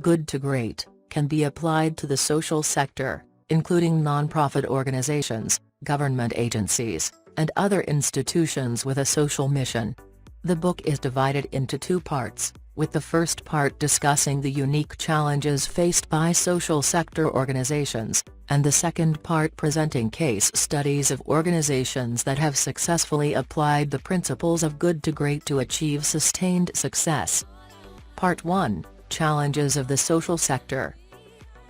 good to great, can be applied to the social sector, including nonprofit organizations, government agencies, and other institutions with a social mission. The book is divided into two parts, with the first part discussing the unique challenges faced by social sector organizations, and the second part presenting case studies of organizations that have successfully applied the principles of good to great to achieve sustained success. Part 1, Challenges of the Social Sector.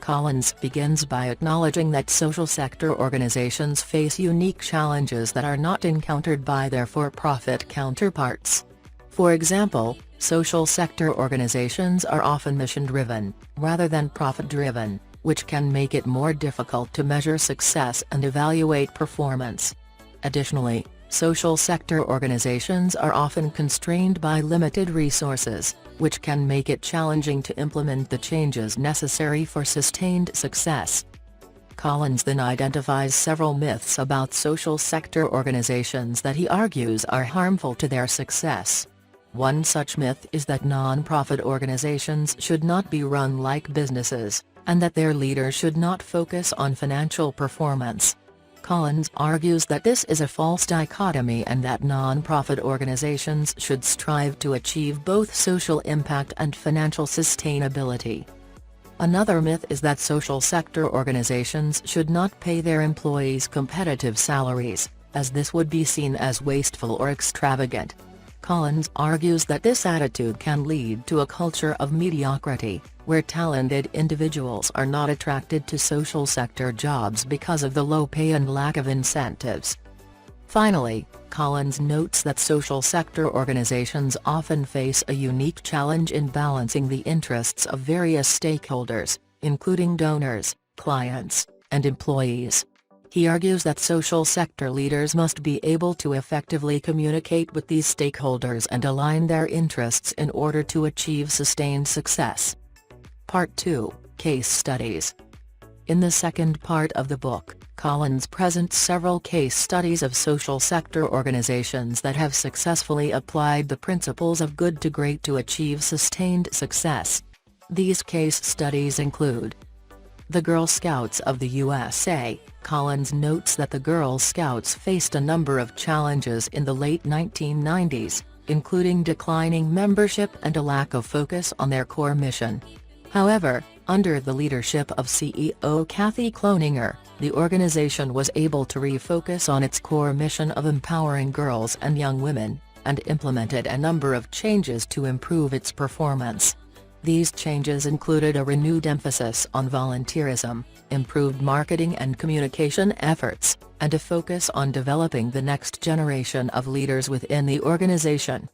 Collins begins by acknowledging that social sector organizations face unique challenges that are not encountered by their for-profit counterparts. For example, social sector organizations are often mission-driven, rather than profit-driven, which can make it more difficult to measure success and evaluate performance. Additionally, social sector organizations are often constrained by limited resources, which can make it challenging to implement the changes necessary for sustained success. Collins then identifies several myths about social sector organizations that he argues are harmful to their success. One such myth is that non-profit organizations should not be run like businesses, and that their leaders should not focus on financial performance. Collins argues that this is a false dichotomy and that non-profit organizations should strive to achieve both social impact and financial sustainability. Another myth is that social sector organizations should not pay their employees competitive salaries, as this would be seen as wasteful or extravagant. Collins argues that this attitude can lead to a culture of mediocrity, where talented individuals are not attracted to social sector jobs because of the low pay and lack of incentives. Finally, Collins notes that social sector organizations often face a unique challenge in balancing the interests of various stakeholders, including donors, clients, and employees. He argues that social sector leaders must be able to effectively communicate with these stakeholders and align their interests in order to achieve sustained success. Part 2, Case Studies. In the second part of the book, Collins presents several case studies of social sector organizations that have successfully applied the principles of good to great to achieve sustained success. These case studies include the Girl Scouts of the USA. Collins notes that the Girl Scouts faced a number of challenges in the late 1990s, including declining membership and a lack of focus on their core mission. However, under the leadership of CEO Kathy Cloninger, the organization was able to refocus on its core mission of empowering girls and young women, and implemented a number of changes to improve its performance. These changes included a renewed emphasis on volunteerism, improved marketing and communication efforts, and a focus on developing the next generation of leaders within the organization.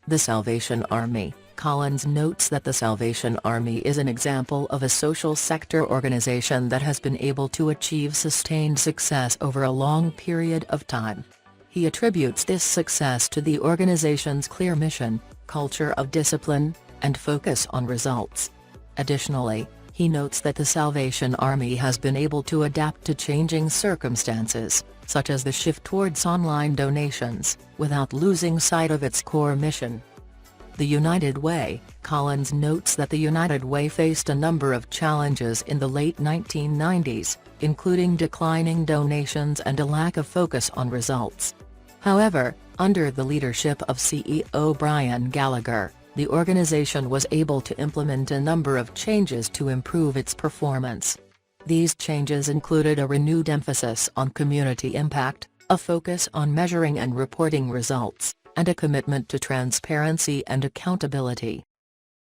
The Salvation Army. Collins notes that the Salvation Army is an example of a social sector organization that has been able to achieve sustained success over a long period of time. He attributes this success to the organization's clear mission, culture of discipline, and focus on results. Additionally, he notes that the Salvation Army has been able to adapt to changing circumstances, such as the shift towards online donations, without losing sight of its core mission. The United Way. Collins notes that the United Way faced a number of challenges in the late 1990s, including declining donations and a lack of focus on results. However, under the leadership of CEO Brian Gallagher, the organization was able to implement a number of changes to improve its performance. These changes included a renewed emphasis on community impact, a focus on measuring and reporting results, and a commitment to transparency and accountability.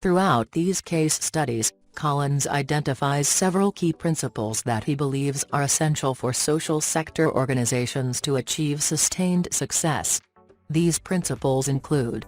Throughout these case studies, Collins identifies several key principles that he believes are essential for social sector organizations to achieve sustained success. These principles include: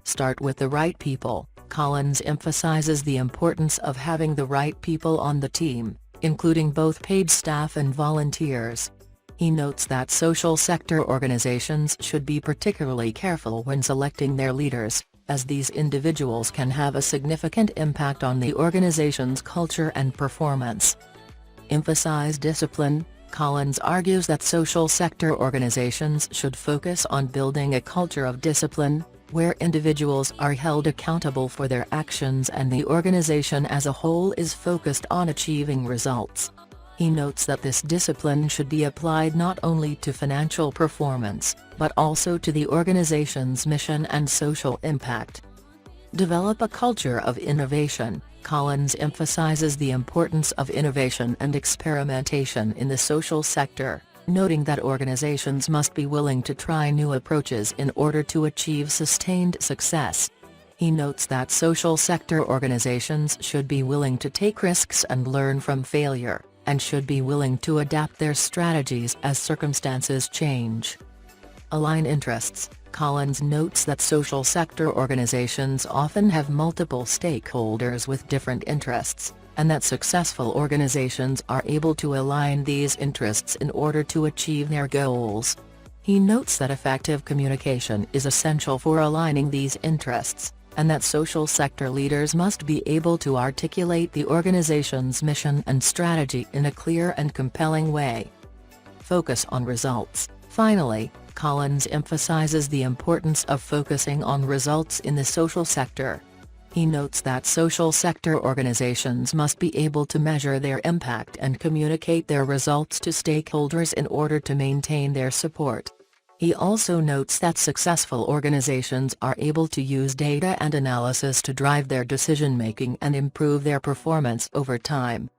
start with the right people. Collins emphasizes the importance of having the right people on the team, including both paid staff and volunteers. He notes that social sector organizations should be particularly careful when selecting their leaders, as these individuals can have a significant impact on the organization's culture and performance. Emphasize discipline. Collins argues that social sector organizations should focus on building a culture of discipline, where individuals are held accountable for their actions and the organization as a whole is focused on achieving results. He notes that this discipline should be applied not only to financial performance, but also to the organization's mission and social impact. Develop a culture of innovation. Collins emphasizes the importance of innovation and experimentation in the social sector, noting that organizations must be willing to try new approaches in order to achieve sustained success. He notes that social sector organizations should be willing to take risks and learn from failure, and should be willing to adapt their strategies as circumstances change. Align interests. Collins notes that social sector organizations often have multiple stakeholders with different interests, and that successful organizations are able to align these interests in order to achieve their goals. He notes that effective communication is essential for aligning these interests, and that social sector leaders must be able to articulate the organization's mission and strategy in a clear and compelling way. Focus on results. Finally, Collins emphasizes the importance of focusing on results in the social sector. He notes that social sector organizations must be able to measure their impact and communicate their results to stakeholders in order to maintain their support. He also notes that successful organizations are able to use data and analysis to drive their decision-making and improve their performance over time.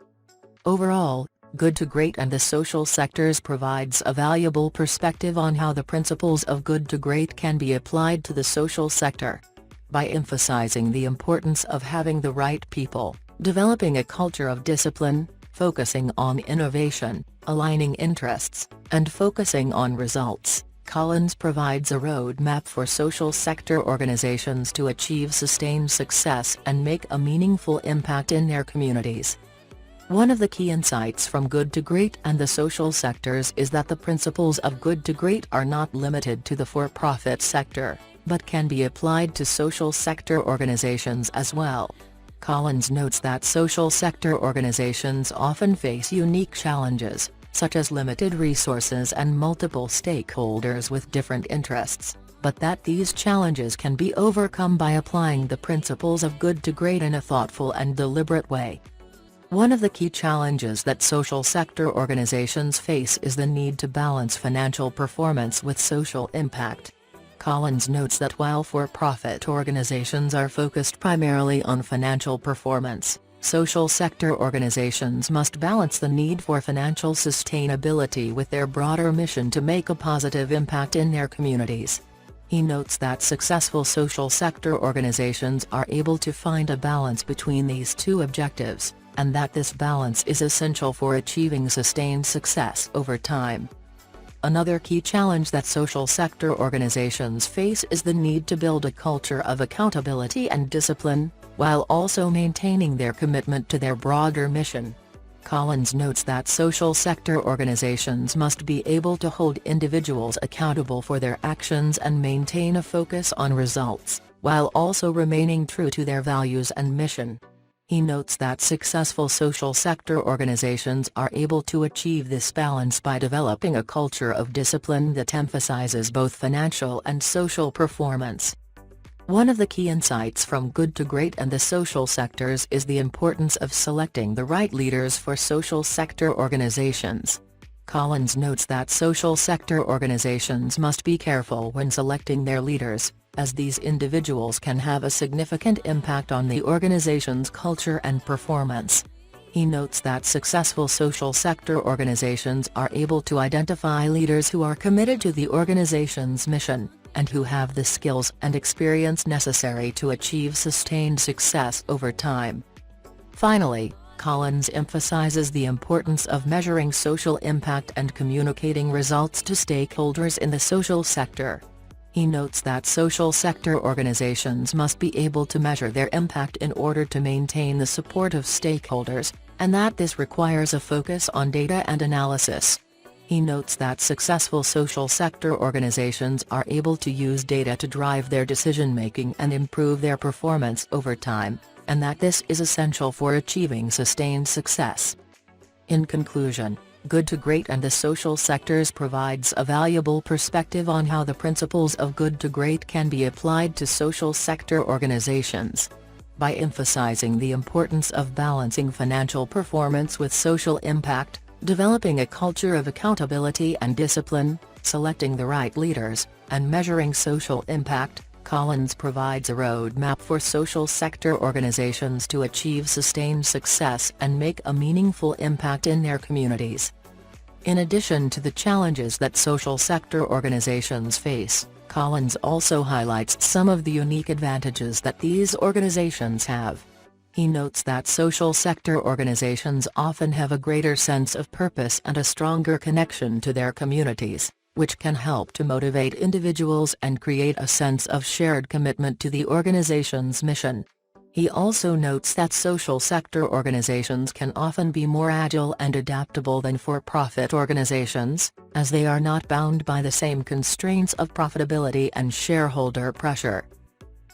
Overall, Good to Great and the Social Sectors provides a valuable perspective on how the principles of Good to Great can be applied to the social sector. By emphasizing the importance of having the right people, developing a culture of discipline, focusing on innovation, aligning interests, and focusing on results, Collins provides a roadmap for social sector organizations to achieve sustained success and make a meaningful impact in their communities. One of the key insights from Good to Great and the social sectors is that the principles of Good to Great are not limited to the for-profit sector, but can be applied to social sector organizations as well. Collins notes that social sector organizations often face unique challenges, such as limited resources and multiple stakeholders with different interests, but that these challenges can be overcome by applying the principles of Good to Great in a thoughtful and deliberate way. One of the key challenges that social sector organizations face is the need to balance financial performance with social impact. Collins notes that while for-profit organizations are focused primarily on financial performance, social sector organizations must balance the need for financial sustainability with their broader mission to make a positive impact in their communities. He notes that successful social sector organizations are able to find a balance between these two objectives, and that this balance is essential for achieving sustained success over time. Another key challenge that social sector organizations face is the need to build a culture of accountability and discipline, while also maintaining their commitment to their broader mission. Collins notes that social sector organizations must be able to hold individuals accountable for their actions and maintain a focus on results, while also remaining true to their values and mission. He notes that successful social sector organizations are able to achieve this balance by developing a culture of discipline that emphasizes both financial and social performance. One of the key insights from Good to Great and the social sectors is the importance of selecting the right leaders for social sector organizations. Collins notes that social sector organizations must be careful when selecting their leaders, as these individuals can have a significant impact on the organization's culture and performance. He notes that successful social sector organizations are able to identify leaders who are committed to the organization's mission, and who have the skills and experience necessary to achieve sustained success over time. Finally, Collins emphasizes the importance of measuring social impact and communicating results to stakeholders in the social sector. He notes that social sector organizations must be able to measure their impact in order to maintain the support of stakeholders, and that this requires a focus on data and analysis. He notes that successful social sector organizations are able to use data to drive their decision-making and improve their performance over time, and that this is essential for achieving sustained success. In conclusion, Good to Great and the Social Sectors provides a valuable perspective on how the principles of Good to Great can be applied to social sector organizations. By emphasizing the importance of balancing financial performance with social impact, developing a culture of accountability and discipline, selecting the right leaders, and measuring social impact, Collins provides a roadmap for social sector organizations to achieve sustained success and make a meaningful impact in their communities. In addition to the challenges that social sector organizations face, Collins also highlights some of the unique advantages that these organizations have. He notes that social sector organizations often have a greater sense of purpose and a stronger connection to their communities, which can help to motivate individuals and create a sense of shared commitment to the organization's mission. He also notes that social sector organizations can often be more agile and adaptable than for-profit organizations, as they are not bound by the same constraints of profitability and shareholder pressure.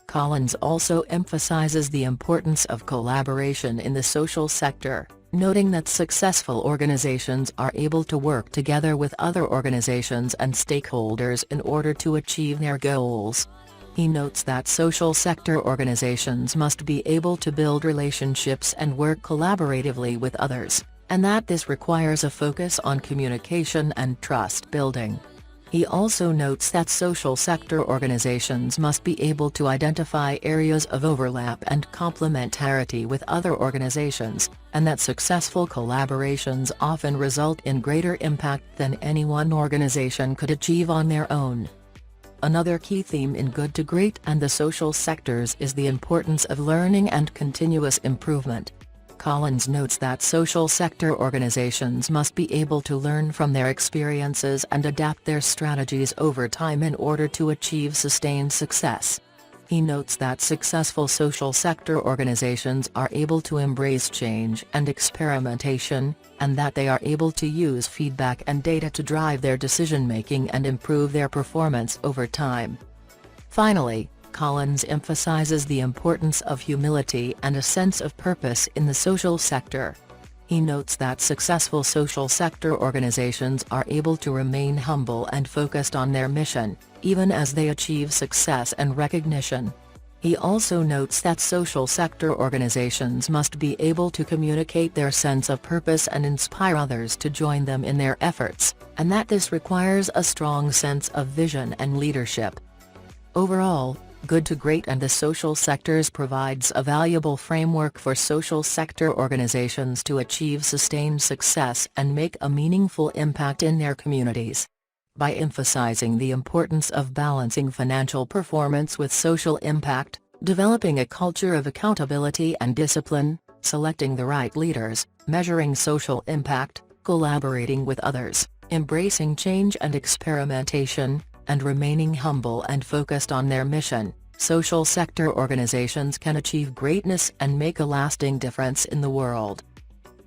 Collins also emphasizes the importance of collaboration in the social sector, noting that successful organizations are able to work together with other organizations and stakeholders in order to achieve their goals. He notes that social sector organizations must be able to build relationships and work collaboratively with others, and that this requires a focus on communication and trust building. He also notes that social sector organizations must be able to identify areas of overlap and complementarity with other organizations, and that successful collaborations often result in greater impact than any one organization could achieve on their own. Another key theme in Good to Great and the Social Sectors is the importance of learning and continuous improvement. Collins notes that social sector organizations must be able to learn from their experiences and adapt their strategies over time in order to achieve sustained success. He notes that successful social sector organizations are able to embrace change and experimentation, and that they are able to use feedback and data to drive their decision-making and improve their performance over time. Finally, Collins emphasizes the importance of humility and a sense of purpose in the social sector. He notes that successful social sector organizations are able to remain humble and focused on their mission, even as they achieve success and recognition. He also notes that social sector organizations must be able to communicate their sense of purpose and inspire others to join them in their efforts, and that this requires a strong sense of vision and leadership. Overall, Good to Great and the Social Sectors provides a valuable framework for social sector organizations to achieve sustained success and make a meaningful impact in their communities. By emphasizing the importance of balancing financial performance with social impact, developing a culture of accountability and discipline, selecting the right leaders, measuring social impact, collaborating with others, embracing change and experimentation, and remaining humble and focused on their mission, social sector organizations can achieve greatness and make a lasting difference in the world.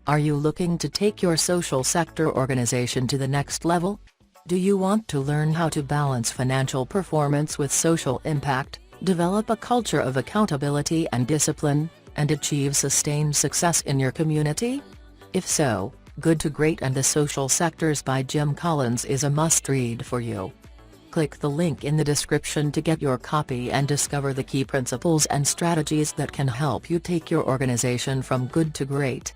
Are you looking to take your social sector organization to the next level? Do you want to learn how to balance financial performance with social impact, develop a culture of accountability and discipline, and achieve sustained success in your community? If so, Good to Great and the Social Sectors by Jim Collins is a must-read for you. Click the link in the description to get your copy and discover the key principles and strategies that can help you take your organization from good to great.